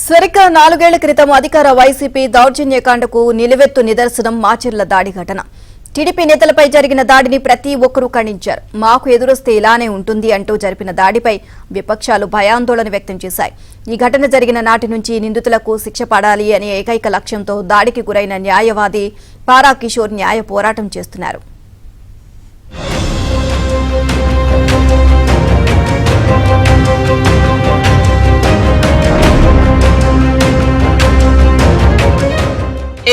సరిగ్గా 4 ఏళ్ల క్రితం అధికార వైసీపీ దౌర్జన్యకాండకు నిలువెత్తు నిదర్శనం మాచర్ల దాడి ఘటన. టీడీపీ నేతలపై జరిగిన దాడిని ప్రతి ఒక్కరూ ఖండించారు. మాకు ఎదురొస్తే ఇలానే ఉంటుంది అంటూ జరిపిన దాడిపై విపక్షాలు భయాందోళన వ్యక్తం చేశాయి. ఈ ఘటన జరిగిన నాటి నుంచి నిందితులకు శిక్ష పడాలి అనే ఏకైక లక్ష్యంతో దాడికి గురైన న్యాయవాది పారా కిషోర్ న్యాయ పోరాటం చేస్తున్నారు.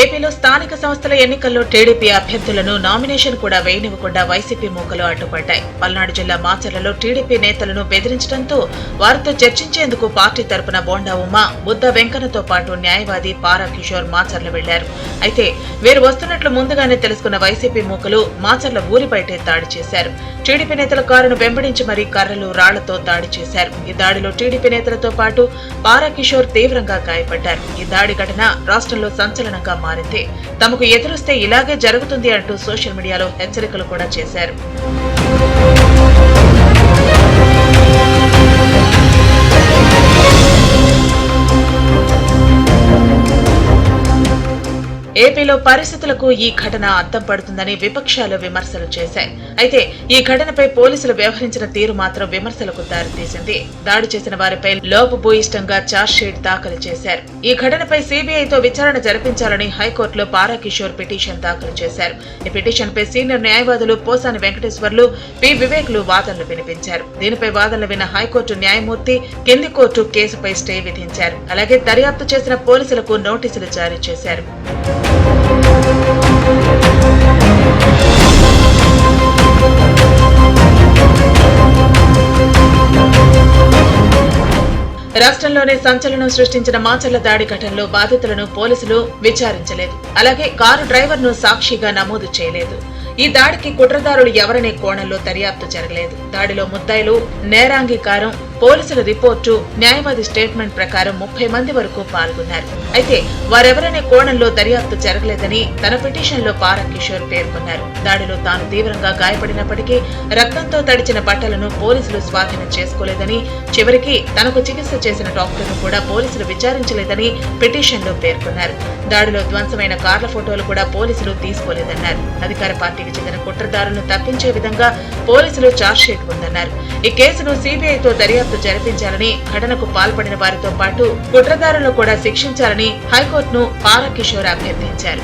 ఏపీలో స్థానిక సంస్థల ఎన్నికల్లో టీడీపీ అభ్యర్థులను నామినేషన్ కూడా వేయనివ్వకుండా వైసీపీ మూకలు అడ్డుపడ్డాయి. పల్నాడు జిల్లా మాచర్లలో టీడీపీ నేతలను బెదిరించడంతో వారితో చర్చించేందుకు పార్టీ తరపున బోండా ఉమా, బుద్ధ వెంకన్నతో పాటు న్యాయవాది పారా కిషోర్ మాచర్ల వెళ్లారు. అయితే వీరు వస్తున్నట్లు ముందుగానే తెలుసుకున్న వైసీపీ మూకలు మాచర్ల ఊరి బయటే దాడి చేశారు. టీడీపీ నేతల కారును వెంబడించి మరీ కర్రలు, రాళ్లతో దాడి చేశారు. ఈ దాడిలో టీడీపీ నేతలతో పాటు పారా కిషోర్ తీవ్రంగా గాయపడ్డారు. ఈ దాడి ఘటన రాష్ట్రంలో సంచలనంగా మారింది. తమకు ఎదురొస్తే ఇలాగే జరుగుతుంది అంటూ సోషల్ మీడియాలో హెచ్చరికలు కూడా చేశారు. ఏపీలో పరిస్థితులకు ఈ ఘటన అద్దం పడుతుందని విపక్షాలు విమర్శలు చేశాయి. అయితే ఈ ఘటనపై పోలీసులు వ్యవహరించిన తీరు మాత్రం విమర్శలకు దారితీసింది. దాడి చేసిన వారిపై లోపభూయిష్టంగా ఛార్జ్షీట్ దాఖలు చేశారు. ఈ ఘటనపై సీబీఐతో విచారణ జరిపించాలని హైకోర్టులో పారా కిషోర్ పిటిషన్ దాఖలు చేశారు. ఈ పిటిషన్పై సీనియర్ న్యాయవాదులు పోసాని వెంకటేశ్వర్లు, పి వివేక్లు వాదనలు వినిపించారు. దీనిపై వాదనలు విన్న హైకోర్టు న్యాయమూర్తి కింది కోర్టు కేసుపై స్టే విధించారు. అలాగే దర్యాప్తు చేసిన పోలీసులకు నోటీసులు జారీ చేశారు. రాష్ట్రంలోనే సంచలనం సృష్టించిన మాచర్ల దాడి ఘటనలో బాధితులను పోలీసులు విచారించలేదు. అలాగే కారు డ్రైవర్ను సాక్షిగా నమోదు చేయలేదు. ఈ దాడికి కుట్రదారులు ఎవరనే కోణంలో దర్యాప్తు జరగలేదు. దాడిలో ముద్దాయిలు, నేరాంగీకారం, పోలీసుల రిపోర్టు, న్యాయవాది స్టేట్మెంట్ ప్రకారం 30 మంది వరకు పాల్గొన్నారు. అయితే వారెవరనే కోణంలో దర్యాప్తు జరగలేదని తన పిటిషన్లో పారా కిషోర్ పేర్కొన్నారు. దాడిలో తాను తీవ్రంగా గాయపడినప్పటికీ రక్తంతో తడిచిన బట్టలను పోలీసులు స్వాధీనం చేసుకోలేదని, చివరికి తనకు చికిత్స చేసిన డాక్టర్ను కూడా పోలీసులు విచారించలేదని పిటిషన్లో పేర్కొన్నారు. దాడిలో ధ్వంసమైన కార్ల ఫోటోలు కూడా పోలీసులు తీసుకోలేదన్నారు. అధికార పార్టీకి చెందిన కుట్రదారులను తప్పించే విధంగా పోలీసులు ఛార్జ్షీట్ ఉందన్నారు. ఈ కేసును సీబీఐతో దర్యాప్తు జరిపించాలని, ఘటనకు పాల్పడిన వారితో పాటు కుట్రదారులను కూడా శిక్షించాలని హైకోర్టును పారా కిషోర్ అభ్యర్థించారు.